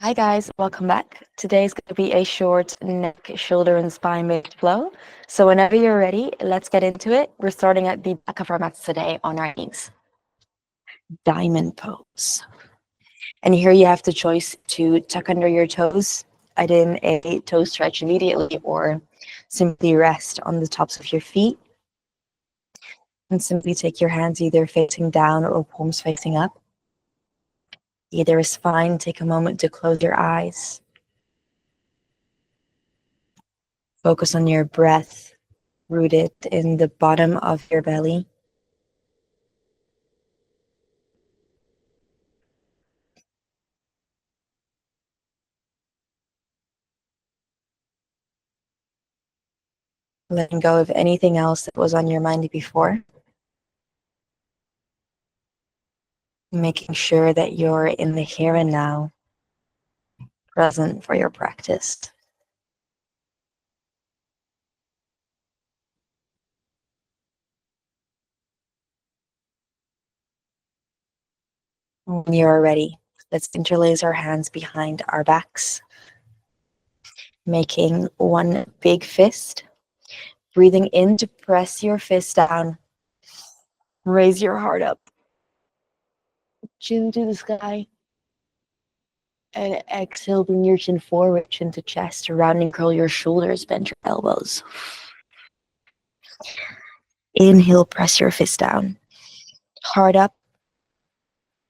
Hi guys, welcome back. Today's going to be a short neck, shoulder, and spine-based flow. So whenever you're ready, let's get into it. We're starting at the back of our mats today on our knees. Diamond pose. And here you have the choice to tuck under your toes, add in a toe stretch immediately, or simply rest on the tops of your feet. And simply take your hands either facing down or palms facing up. Either is fine. Take a moment to close your eyes. Focus on your breath, rooted in the bottom of your belly. Letting go of anything else that was on your mind before. Making sure that you're in the here and now, present for your practice. When you are ready, let's interlace our hands behind our backs, making one big fist. Breathing in to press your fist down. Raise your heart up. Chin to the sky. And exhale, bring your chin forward, chin to chest. Round and curl your shoulders, bend your elbows. Inhale, press your fist down. Heart up,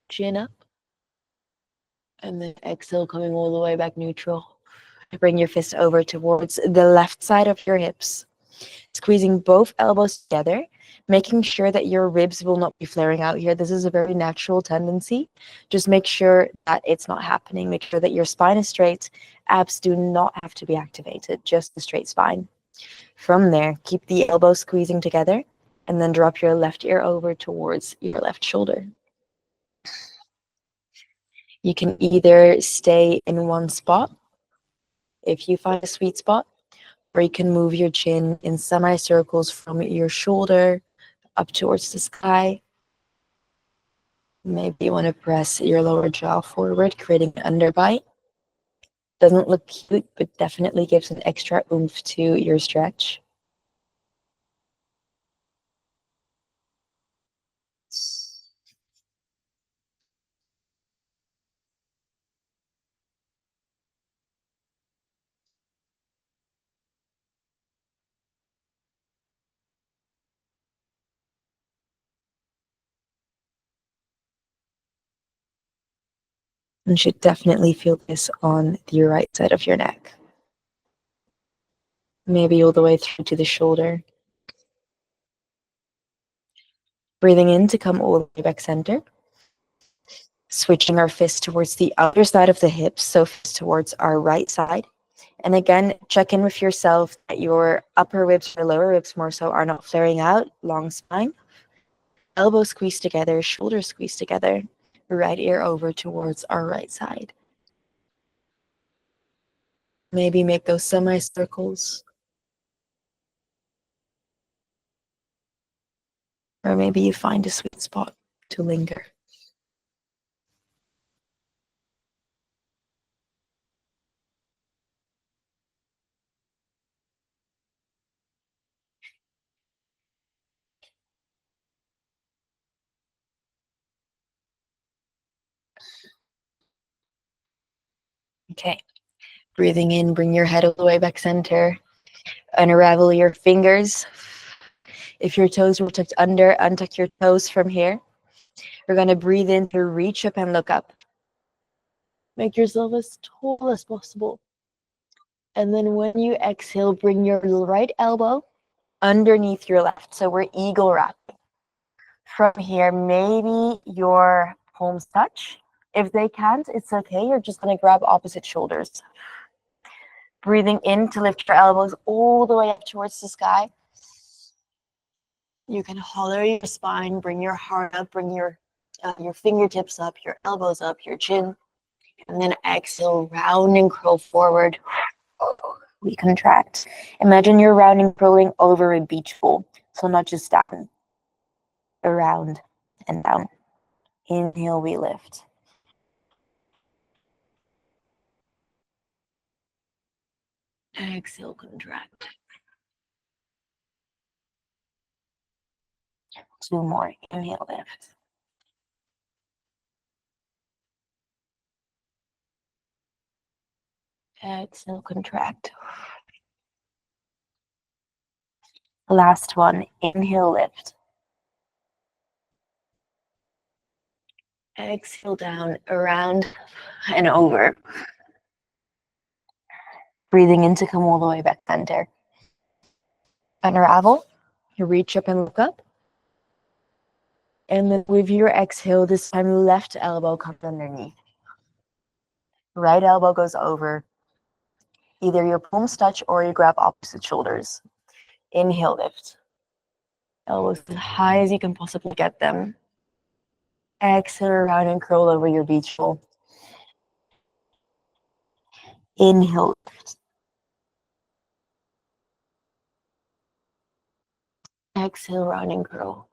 chin up. And then exhale, coming all the way back neutral. Bring your fist over towards the left side of your hips. Squeezing both elbows together, making sure that your ribs will not be flaring out here. This is a very natural tendency. Just make sure that it's not happening. Make sure that your spine is straight. Abs do not have to be activated, just the straight spine. From there, keep the elbows squeezing together and then drop your left ear over towards your left shoulder. You can either stay in one spot if you find a sweet spot, or you can move your chin in semicircles from your shoulder up towards the sky. Maybe you want to press your lower jaw forward, creating an underbite. Doesn't look cute, but definitely gives an extra oomph to your stretch. You should definitely feel this on the right side of your neck. Maybe all the way through to the shoulder. Breathing in to come all the way back center. Switching our fist towards the other side of the hips, so fist towards our right side. And again, check in with yourself that your upper ribs or lower ribs more so are not flaring out, long spine. Elbows squeeze together, shoulders squeeze together. Right ear over towards our right side. Maybe make those semicircles. Or maybe you find a sweet spot to linger. Okay. Breathing in, bring your head all the way back center. Unravel your fingers. If your toes were tucked under, untuck your toes from here. We're going to breathe in to reach up and look up. Make yourself as tall as possible. And then when you exhale, bring your right elbow underneath your left. So we're eagle wrapping. From here, maybe your palms touch. If they can't, it's okay. You're just going to grab opposite shoulders. Breathing in to lift your elbows all the way up towards the sky. You can hollow your spine, bring your heart up, bring your fingertips up, your elbows up, your chin. And then exhale, round and curl forward. We contract. Imagine you're round and curling over a beach ball. So not just down, around and down. Inhale, we lift. Exhale, contract. 2 more. Inhale, lift. Exhale, contract. Last one. Inhale, lift. Exhale down, around and over. Breathing in to come all the way back center. Unravel. You reach up and look up. And then with your exhale, this time left elbow comes underneath. Right elbow goes over. Either your palms touch or you grab opposite shoulders. Inhale, lift. Elbows as high as you can possibly get them. Exhale around and curl over your beach ball. Inhale, lift. Exhale, round and curl.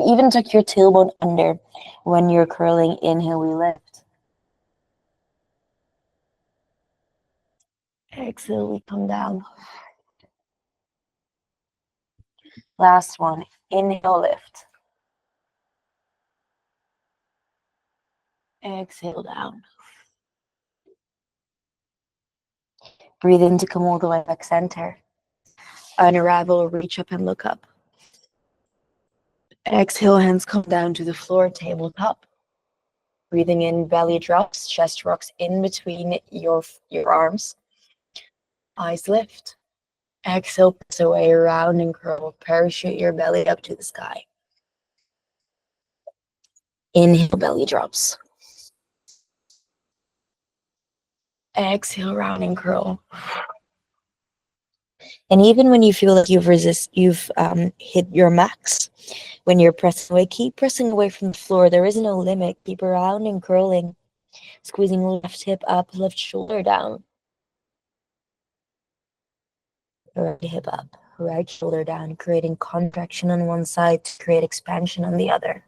Even tuck your tailbone under when you're curling. Inhale, we lift. Exhale, we come down. Last one. Inhale, lift. Exhale, down. Breathe in to come all the way back center. Unravel, reach up and look up. Exhale, hands come down to the floor, tabletop. Breathing in, belly drops, chest rocks in between your arms. Eyes lift. Exhale, press away, round and curl. Parachute your belly up to the sky. Inhale, belly drops. Exhale, round and curl. And even when you feel like you've hit your max, when you're pressing away, keep pressing away from the floor. There is no limit. Keep round and curling. Squeezing left hip up, left shoulder down. Right hip up, right shoulder down, creating contraction on one side to create expansion on the other.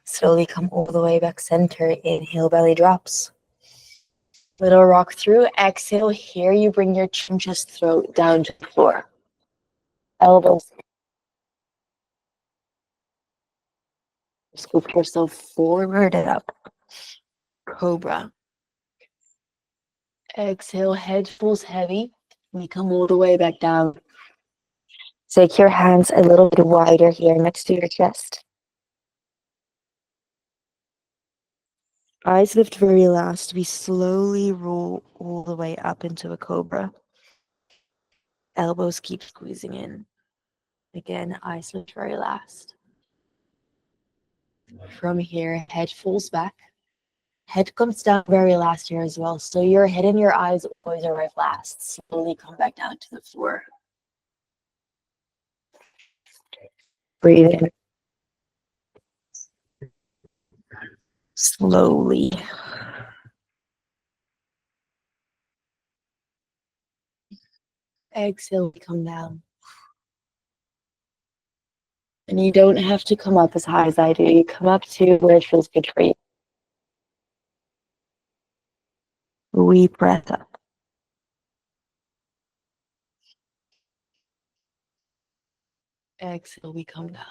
Slowly come all the way back center. Inhale, belly drops. Little rock through. Exhale, here you bring your chin, chest, throat down to the floor. Elbows. Scoop yourself forward and up. Cobra. Exhale, head falls heavy. We come all the way back down. Take your hands a little bit wider here next to your chest. Eyes lift very last. We slowly roll all the way up into a cobra. Elbows keep squeezing in. Again, eyes lift very last. From here, head falls back. Head comes down very last here as well. So your head and your eyes always arrive last. Slowly come back down to the floor. Breathe in. Slowly. Exhale, come down. And you don't have to come up as high as I do. You come up to where it feels good for you. We breath up. Exhale, we come down.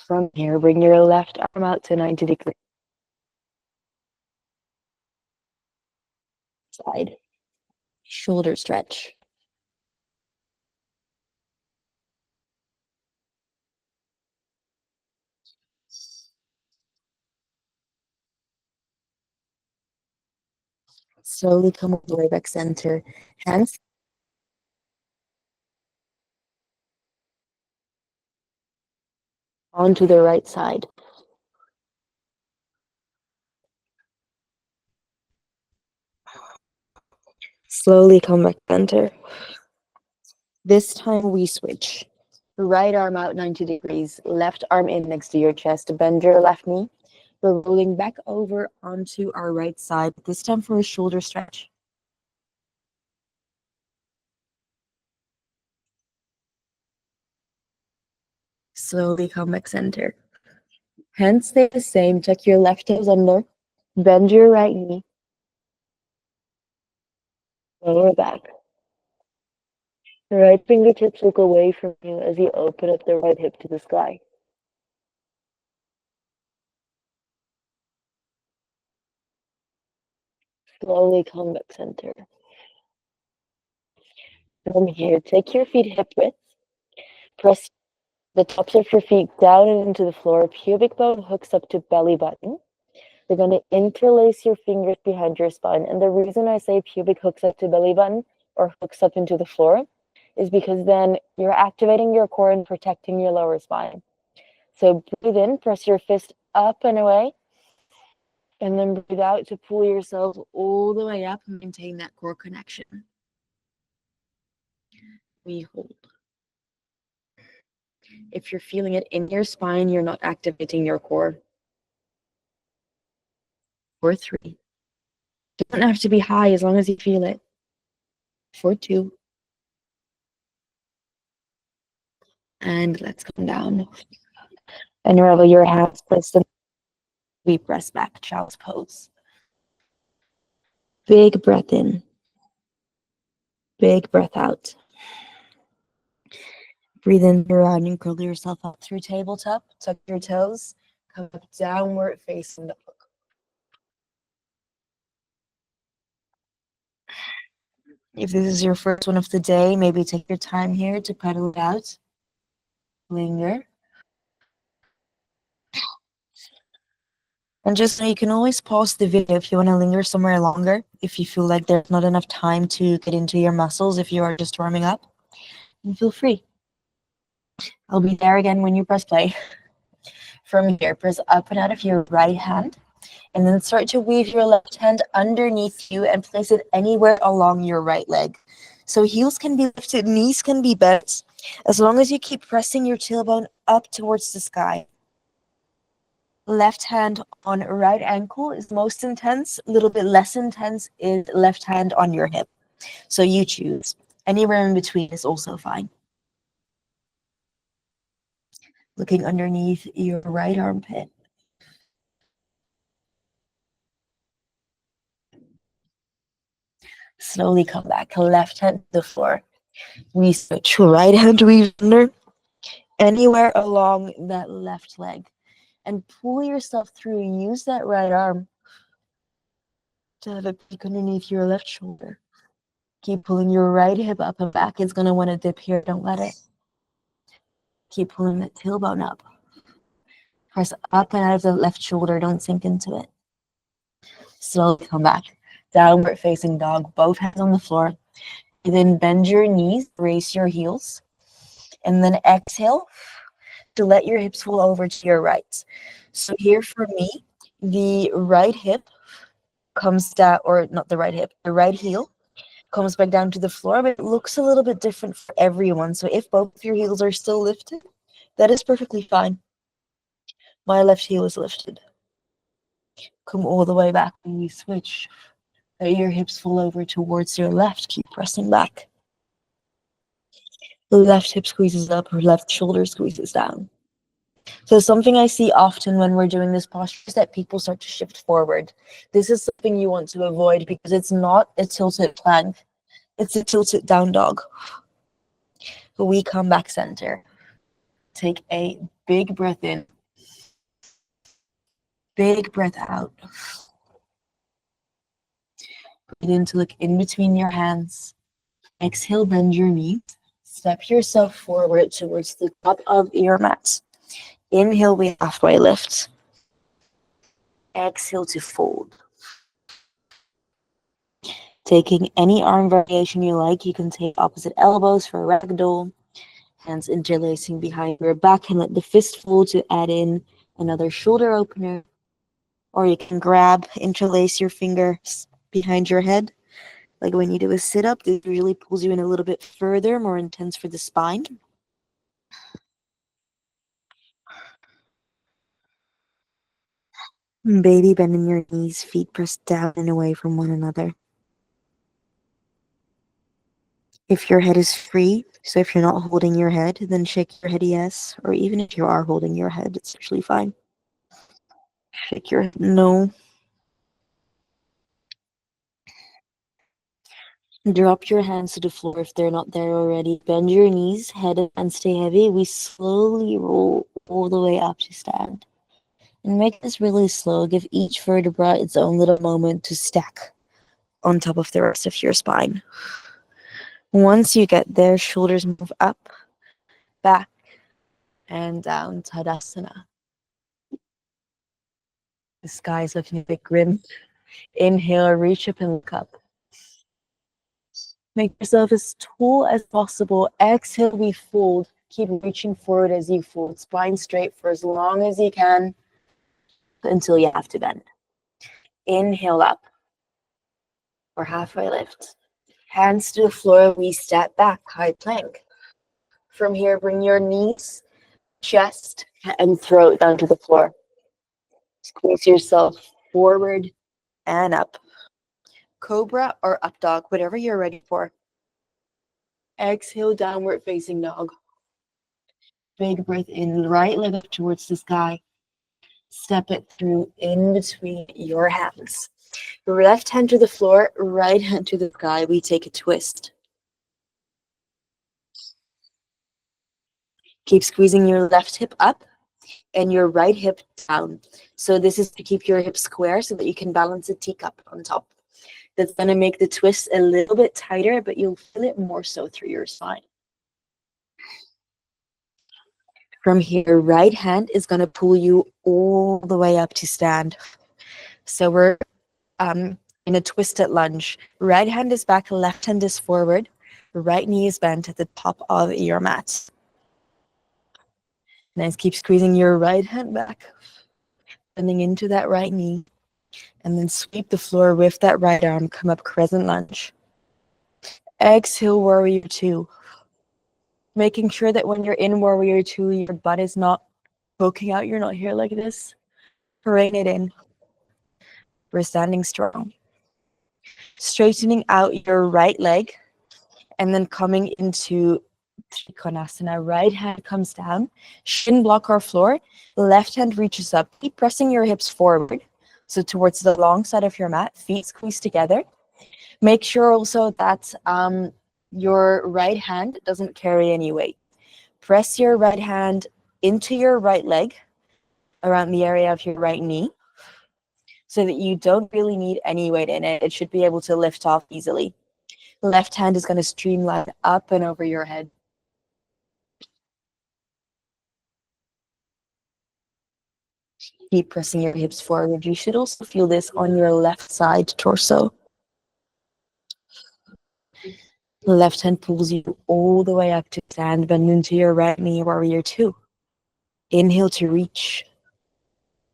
From here, bring your left arm out to 90 degrees. Side. Shoulder stretch. Slowly come all the way back center. Hands onto the right side. Slowly come back center. This time we switch. Right arm out 90 degrees. Left arm in next to your chest. Bend your left knee. We're rolling back over onto our right side. This time for a shoulder stretch. Slowly come back center. Hands stay the same. Tuck your left toes under. Bend your right knee. Lower back. The right fingertips look away from you as you open up the right hip to the sky. Slowly come back center. From here, take your feet hip width. Press the tops of your feet down and into the floor. Pubic bone hooks up to belly button. You're going to interlace your fingers behind your spine. And the reason I say pubic hooks up to belly button or hooks up into the floor is because then you're activating your core and protecting your lower spine. So breathe in, press your fist up and away. And then breathe out to pull yourself all the way up and maintain that core connection. We hold. If you're feeling it in your spine, you're not activating your core. For 3. It doesn't have to be high as long as you feel it. For 2. And let's come down. Unravel your hands, place them. We press back, child's pose. Big breath in. Big breath out. Breathe in around and curl yourself up through tabletop. Tuck your toes. Come up downward facing dog. If this is your first one of the day, maybe take your time here to pedal it out. Linger. And just know you can always pause the video if you want to linger somewhere longer, if you feel like there's not enough time to get into your muscles, if you are just warming up, and feel free. I'll be there again when you press play. From here, press up and out of your right hand, and then start to weave your left hand underneath you and place it anywhere along your right leg. So heels can be lifted, knees can be bent, as long as you keep pressing your tailbone up towards the sky. Left hand on right ankle is most intense. A little bit less intense is left hand on your hip. So you choose. Anywhere in between is also fine. Looking underneath your right armpit. Slowly come back. Left hand to the floor. We switch. Right hand weave under. Anywhere along that left leg. And pull yourself through. Use that right arm to have a peek underneath your left shoulder. Keep pulling your right hip up and back. It's going to want to dip here. Don't let it. Keep pulling that tailbone up. Press up and out of the left shoulder. Don't sink into it. Slowly come back. Downward facing dog. Both hands on the floor. And then bend your knees. Raise your heels. And then exhale to let your hips fall over to your right. So here for me, the right hip comes down, or not the right hip, the right heel comes back down to the floor, but it looks a little bit different for everyone. So if both of your heels are still lifted, that is perfectly fine. My left heel is lifted. Come all the way back when we switch. Let your hips fall over towards your left. Keep pressing back. The left hip squeezes up, or left shoulder squeezes down. So something I see often when we're doing this posture is that people start to shift forward. This is something you want to avoid because it's not a tilted plank. It's a tilted down dog. So we come back center. Take a big breath in. Big breath out. Breathe in to look in between your hands. Exhale, bend your knees. Step yourself forward towards the top of your mat. Inhale, we halfway lift. Exhale to fold. Taking any arm variation you like, you can take opposite elbows for a ragdoll. Hands interlacing behind your back and let the fist fold to add in another shoulder opener. Or you can grab, interlace your fingers behind your head. Like when you do a sit-up, this usually pulls you in a little bit further, more intense for the spine. Baby, bending your knees, feet pressed down and away from one another. If your head is free, so if you're not holding your head, then shake your head yes, or even if you are holding your head, it's actually fine. Shake your head no. Drop your hands to the floor if they're not there already. Bend your knees, head and stay heavy. We slowly roll all the way up to stand. And make this really slow. Give each vertebra its own little moment to stack on top of the rest of your spine. Once you get there, shoulders move up, back, and down, Tadasana. The sky is looking a bit grim. Inhale, reach up and look up. Make yourself as tall as possible. Exhale, we fold. Keep reaching forward as you fold. Spine straight for as long as you can until you have to bend. Inhale up or halfway lift. Hands to the floor, we step back, high plank. From here, bring your knees, chest, and throat down to the floor. Squeeze yourself forward and up. Cobra or up dog, whatever you're ready for. Exhale, downward facing dog. Big breath in, right leg up towards the sky. Step it through in between your hands. Left hand to the floor, right hand to the sky. We take a twist. Keep squeezing your left hip up and your right hip down. So this is to keep your hips square so that you can balance a teacup on top. That's going to make the twist a little bit tighter, but you'll feel it more so through your spine. From here, right hand is going to pull you all the way up to stand. So we're in a twisted lunge. Right hand is back, left hand is forward. Right knee is bent at the top of your mat. Nice, keep squeezing your right hand back, bending into that right knee. And then sweep the floor with that right arm, come up crescent lunge. Exhale, warrior two. Making sure that when you're in warrior two, your butt is not poking out, you're not here like this. Bring it in. We're standing strong. Straightening out your right leg and then coming into Trikonasana. Right hand comes down, shin block our floor, left hand reaches up. Keep pressing your hips forward, so towards the long side of your mat, feet squeeze together. Make sure also that your right hand doesn't carry any weight. Press your right hand into your right leg around the area of your right knee so that you don't really need any weight in it. It should be able to lift off easily. Left hand is going to streamline up and over your head. Keep pressing your hips forward. You should also feel this on your left side torso. Left hand pulls you all the way up to stand. Bend into your right knee, warrior two. Inhale to reach.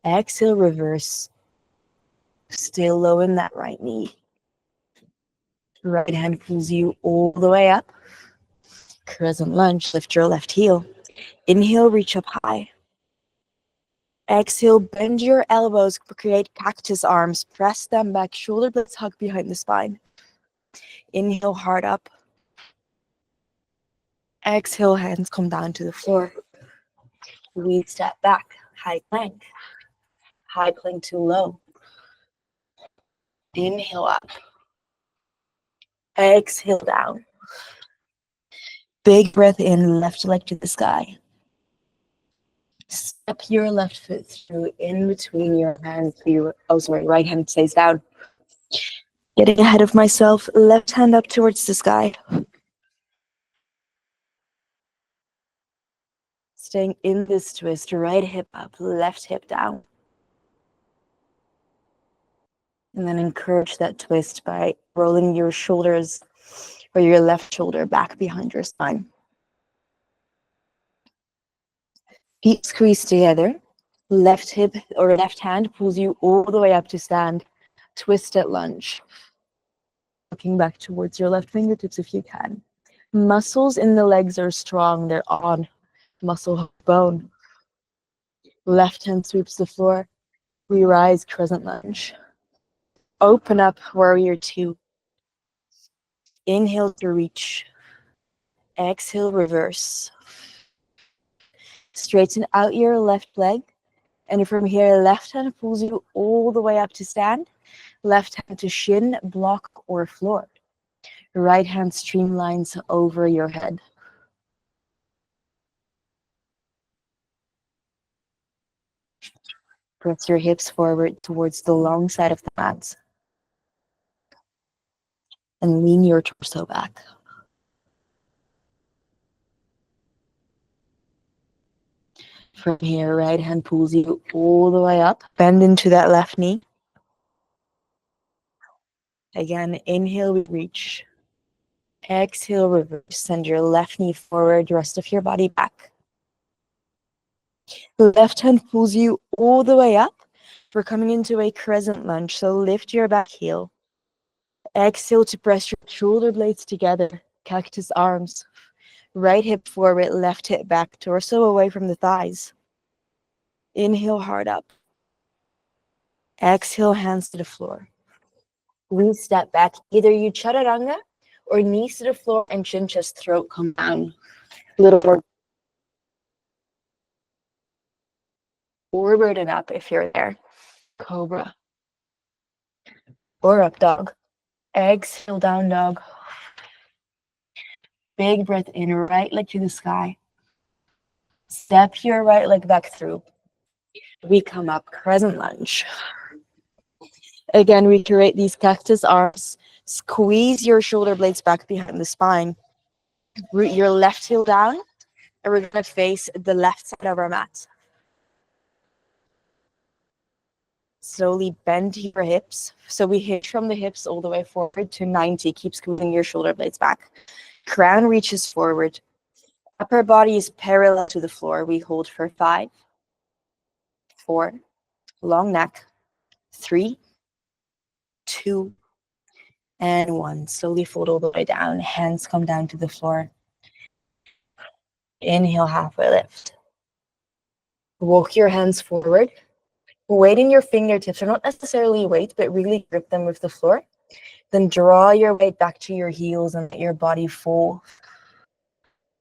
Exhale, reverse. Still low in that right knee. Right hand pulls you all the way up. Crescent lunge, lift your left heel. Inhale, reach up high. Exhale, bend your elbows, create cactus arms. Press them back, shoulder blades hug behind the spine. Inhale, heart up. Exhale, hands come down to the floor. We step back, high plank. High plank to low. Inhale up. Exhale down. Big breath in, left leg to the sky. Step your left foot through in between your hands. Right hand stays down. Getting ahead of myself, left hand up towards the sky. Staying in this twist, right hip up, left hip down. And then encourage that twist by rolling your shoulders or your left shoulder back behind your spine. Feet squeeze together. Left hip or left hand pulls you all the way up to stand. Twisted lunge. Looking back towards your left fingertips if you can. Muscles in the legs are strong. They're on. Muscle bone. Left hand sweeps the floor. We rise, crescent lunge. Open up, warrior two. Inhale to reach. Exhale, reverse. Straighten out your left leg. And from here, left hand pulls you all the way up to stand. Left hand to shin, block, or floor. Right hand streamlines over your head. Press your hips forward towards the long side of the mat. And lean your torso back. From here, right hand pulls you all the way up. Bend into that left knee. Again, inhale, we reach. Exhale, reverse. Send your left knee forward, rest of your body back. Left hand pulls you all the way up. We're coming into a crescent lunge, so lift your back heel. Exhale to press your shoulder blades together. Cactus arms. Right hip forward, left hip back, torso away from the thighs. Inhale hard up. Exhale, hands to the floor. We step back. Either you chaturanga or knees to the floor and chin, chest, throat come down. A little more forward and up if you're there. Cobra. Or up dog. Exhale, down dog. Big breath in, right leg to the sky. Step your right leg back through. We come up, crescent lunge. Again, reiterate these cactus arms. Squeeze your shoulder blades back behind the spine. Root your left heel down, and we're going to face the left side of our mat. Slowly bend your hips. So we hinge from the hips all the way forward to 90. Keep squeezing your shoulder blades back. Crown reaches forward. Upper body is parallel to the floor. We hold for 5, 4, long neck, 3, 2, and 1. Slowly fold all the way down. Hands come down to the floor. Inhale, halfway lift. Walk your hands forward. Weight in your fingertips, or not necessarily weight, but really grip them with the floor. Then draw your weight back to your heels and let your body fall.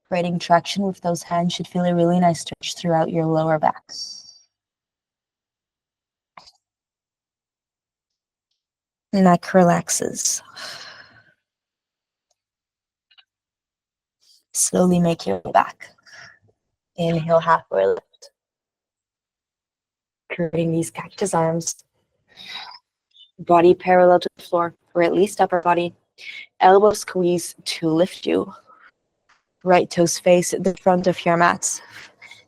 Creating traction with those hands should feel a really nice stretch throughout your lower back. Neck relaxes. Slowly make your way back. Inhale, halfway lift. Creating these cactus arms. Body parallel to the floor, or at least upper body. Elbow squeeze to lift you. Right toes face the front of your mat.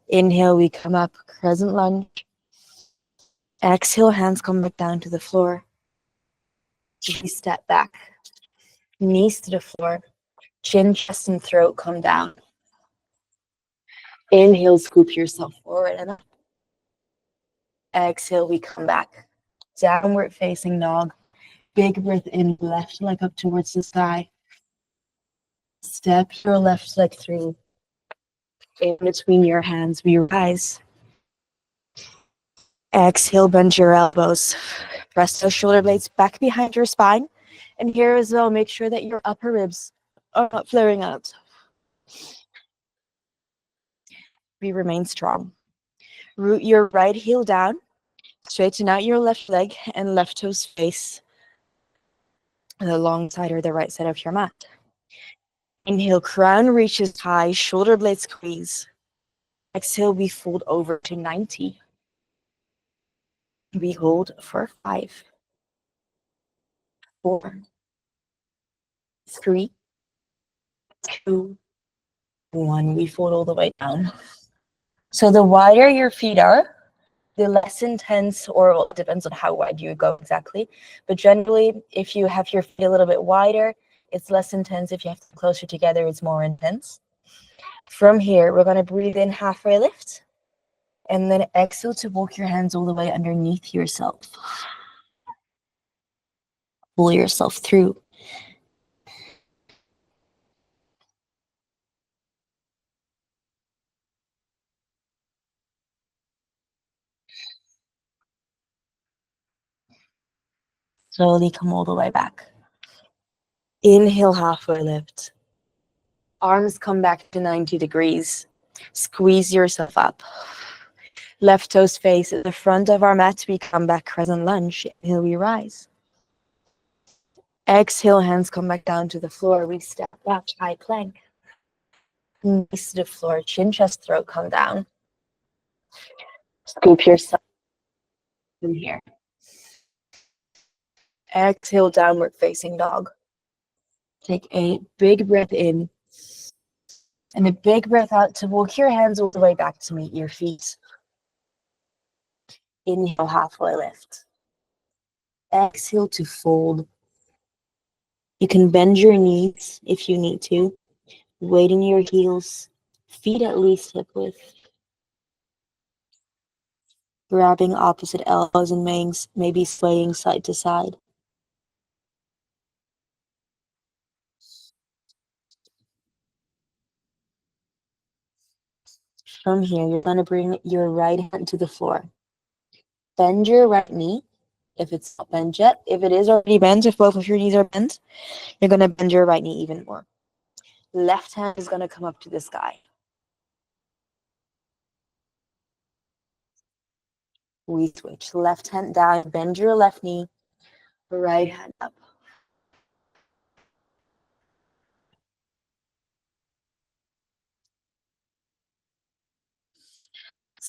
Inhale, we come up, crescent lunge. Exhale, hands come back down to the floor. We step back. Knees to the floor. Chin, chest, and throat come down. Inhale, scoop yourself forward and up. Exhale, we come back. Downward facing dog. Big breath in, left leg up towards the sky. Step your left leg through. In between your hands, we rise. Exhale, bend your elbows. Press those shoulder blades back behind your spine. And here as well, make sure that your upper ribs are not flaring out. We remain strong. Root your right heel down. Straighten out your left leg and left toes face the long side or the right side of your mat. Inhale, crown reaches high, shoulder blades squeeze. Exhale, we fold over to 90. We hold for 5, 4, 3, 2, 1. We fold all the way down. So the wider your feet are, the less intense, or well, it depends on how wide you go exactly. But generally, if you have your feet a little bit wider, it's less intense. If you have them closer together, it's more intense. From here, we're going to breathe in, halfway lift. And then exhale to walk your hands all the way underneath yourself. Pull yourself through. Slowly come all the way back. Inhale, halfway lift. Arms come back to 90 degrees. Squeeze yourself up. Left toes face at the front of our mat. We come back crescent lunge. Inhale, we rise. Exhale, hands come back down to the floor. We step back, high plank. Knees to the floor, chin, chest, throat come down. Scoop yourself in here. Exhale, downward facing dog. Take a big breath in and a big breath out to walk your hands all the way back to meet your feet. Inhale, halfway lift. Exhale to fold. You can bend your knees if you need to. Weight in your heels, feet at least hip width. Grabbing opposite elbows and maybe swaying side to side. From here, you're going to bring your right hand to the floor. Bend your right knee if it's not bent yet. If it is already bent, if both of your knees are bent, you're going to bend your right knee even more. Left hand is going to come up to the sky. We switch. Left hand down, bend your left knee, right hand up.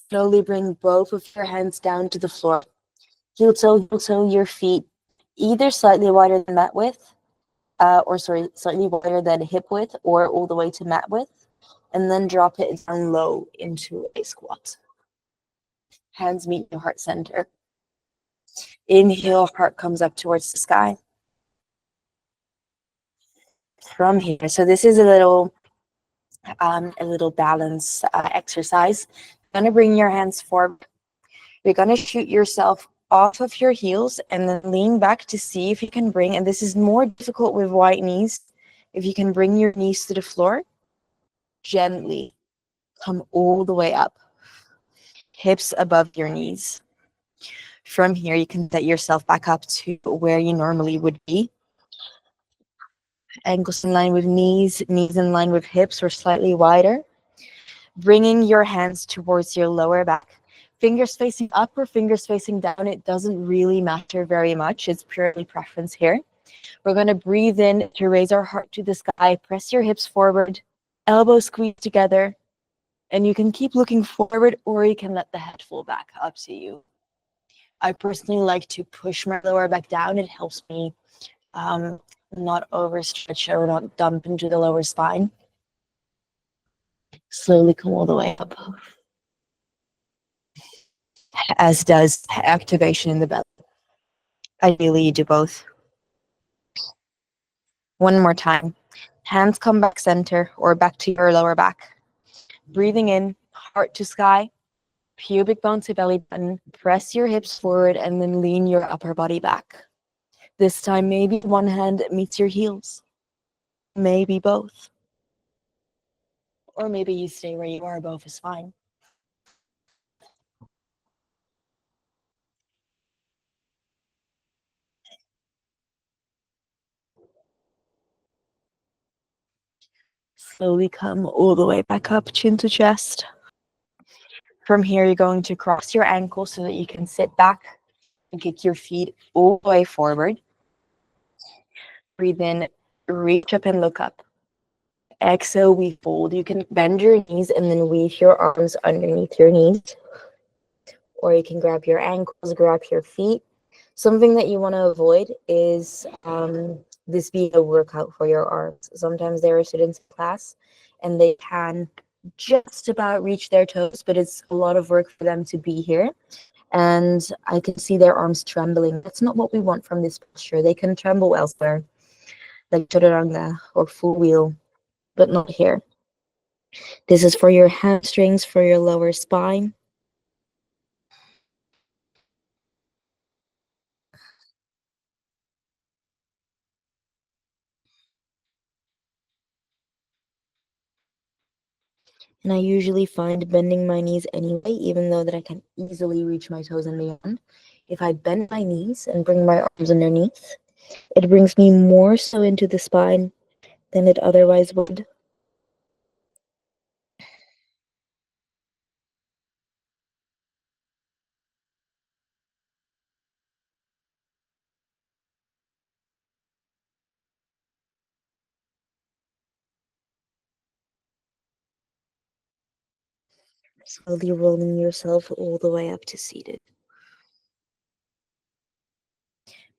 Slowly bring both of your hands down to the floor. Heel toe, your feet either slightly wider than mat width, slightly wider than hip width, or all the way to mat width, and then drop it down low into a squat. Hands meet your heart center. Inhale, heart comes up towards the sky. From here, so this is a little balance exercise. You're gonna bring your hands forward. You're gonna shoot yourself off of your heels and then lean back to see if you can bring, and this is more difficult with wide knees, if you can bring your knees to the floor, gently come all the way up, hips above your knees. From here, you can set yourself back up to where you normally would be. Ankles in line with knees, knees in line with hips or slightly wider. Bringing your hands towards your lower back. Fingers facing up or fingers facing down, it doesn't really matter very much. It's purely preference here. We're going to breathe in to raise our heart to the sky. Press your hips forward, elbows squeeze together, and you can keep looking forward or you can let the head fall back, up to you. I personally like to push my lower back down. It helps me not overstretch or not dump into the lower spine. Slowly come all the way up. As does activation in the belly. Ideally, you do both. One more time. Hands come back center or back to your lower back. Breathing in, heart to sky, pubic bone to belly button. Press your hips forward and then lean your upper body back. This time, maybe one hand meets your heels. Maybe both. Or maybe you stay where you are, both is fine. Slowly come all the way back up, chin to chest. From here, you're going to cross your ankles so that you can sit back and kick your feet all the way forward. Breathe in, reach up and look up. Exhale, we fold. You can bend your knees and then weave your arms underneath your knees. Or you can grab your ankles, grab your feet. Something that you want to avoid is this being a workout for your arms. Sometimes there are students in class and they can just about reach their toes, but it's a lot of work for them to be here. And I can see their arms trembling. That's not what we want from this posture. They can tremble elsewhere, like chaturanga or full wheel, but not here. This is for your hamstrings, for your lower spine. And I usually find bending my knees anyway, even though that I can easily reach my toes and beyond. If I bend my knees and bring my arms underneath, it brings me more so into the spine than it otherwise would. Slowly rolling yourself all the way up to seated.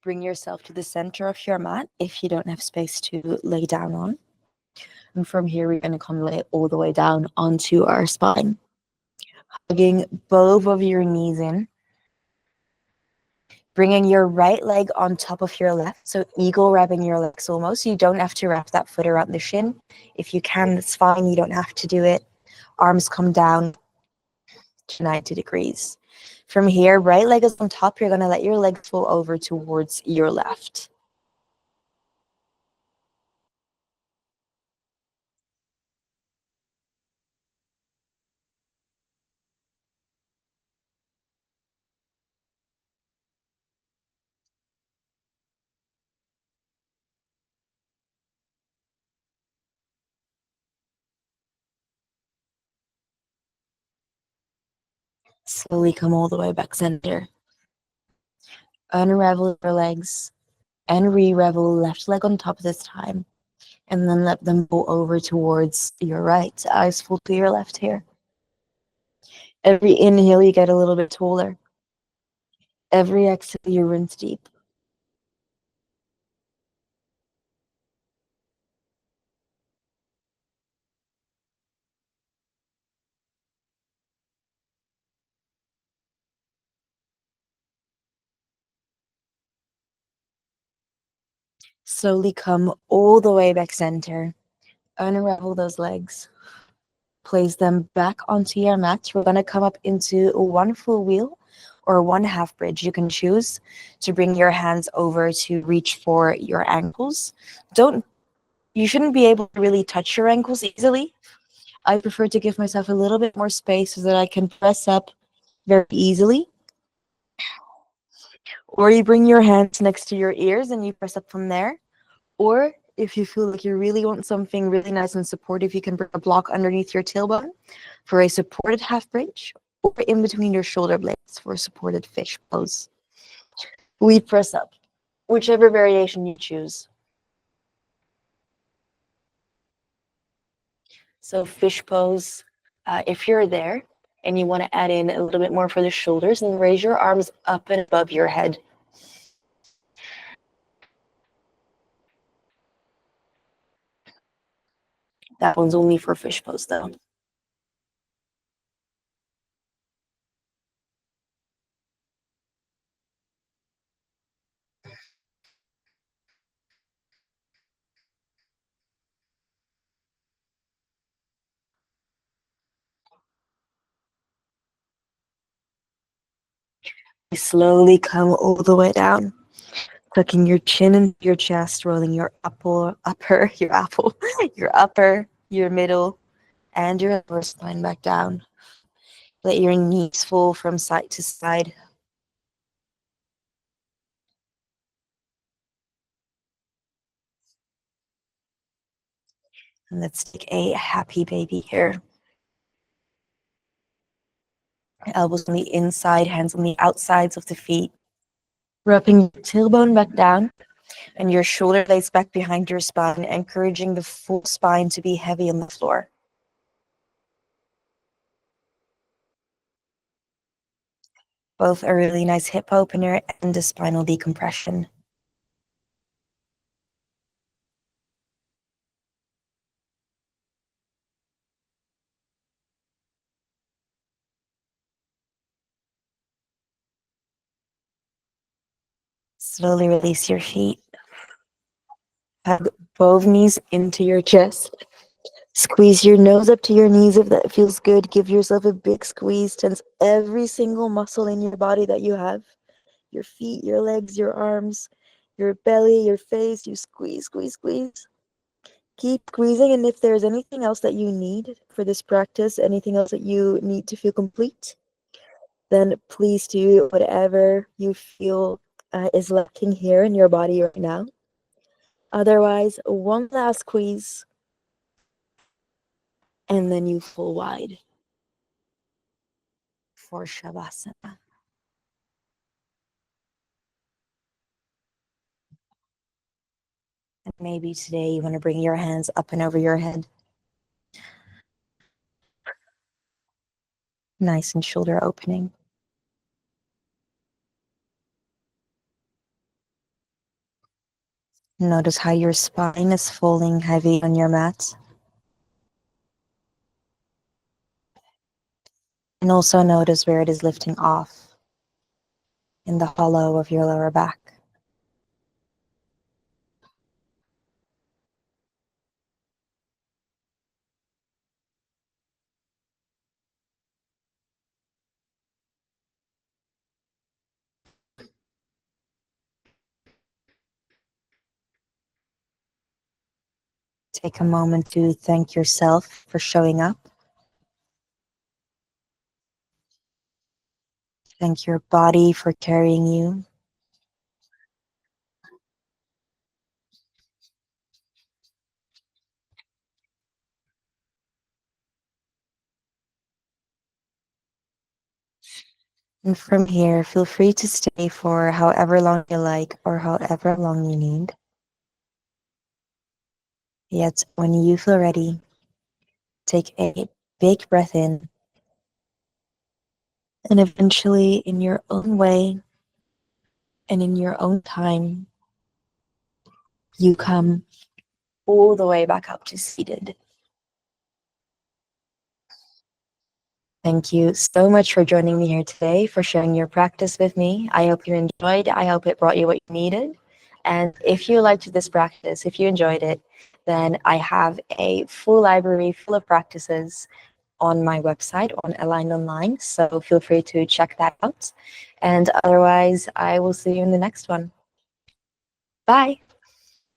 Bring yourself to the center of your mat if you don't have space to lay down on. And from here, we're going to come lay all the way down onto our spine. Hugging both of your knees in. Bringing your right leg on top of your left. So eagle wrapping your legs almost. You don't have to wrap that foot around the shin. If you can, that's fine. You don't have to do it. Arms come down to 90 degrees. From here, right leg is on top. You're going to let your leg fall over towards your left. Slowly come all the way back center. Unravel your legs and re-revel left leg on top this time. And then let them go over towards your right. Eyes full to your left here. Every inhale, you get a little bit taller. Every exhale, you rinse deep. Slowly come all the way back center. Unravel those legs. Place them back onto your mat. We're going to come up into one full wheel or one half bridge. You can choose to bring your hands over to reach for your ankles. You shouldn't be able to really touch your ankles easily. I prefer to give myself a little bit more space so that I can press up very easily. Or you bring your hands next to your ears and you press up from there. Or if you feel like you really want something really nice and supportive, you can bring a block underneath your tailbone for a supported half bridge, or in between your shoulder blades for a supported fish pose. We press up, whichever variation you choose. So fish pose, if you're there and you want to add in a little bit more for the shoulders, then raise your arms up and above your head. That one's only for fish pose though. Slowly come all the way down, tucking your chin into your chest, rolling your your middle, and your upper spine back down. Let your knees fall from side to side. And let's take a happy baby here. Elbows on the inside, hands on the outsides of the feet. Wrapping your tailbone back down and your shoulder blades back behind your spine, encouraging the full spine to be heavy on the floor. Both a really nice hip opener and a spinal decompression. Slowly release your feet. Hug both knees into your chest. Squeeze your nose up to your knees if that feels good. Give yourself a big squeeze. Tense every single muscle in your body that you have. Your feet, your legs, your arms, your belly, your face. You squeeze, squeeze, squeeze. Keep squeezing. And if there's anything else that you need for this practice, anything else that you need to feel complete, then please do whatever you feel is lacking here in your body right now. Otherwise, one last squeeze, and then you full wide for Shavasana. And maybe today you want to bring your hands up and over your head. Nice and shoulder opening. Notice how your spine is falling heavy on your mat. And also notice where it is lifting off in the hollow of your lower back. Take a moment to thank yourself for showing up. Thank your body for carrying you. And from here, feel free to stay for however long you like or however long you need. Yet when you feel ready, take a big breath in. And eventually, in your own way and in your own time, you come all the way back up to seated. Thank you so much for joining me here today, for sharing your practice with me. I hope you enjoyed. I hope it brought you what you needed. And if you liked this practice, if you enjoyed it, then I have a full library full of practices on my website on Aligned Online. So feel free to check that out. And otherwise, I will see you in the next one. Bye.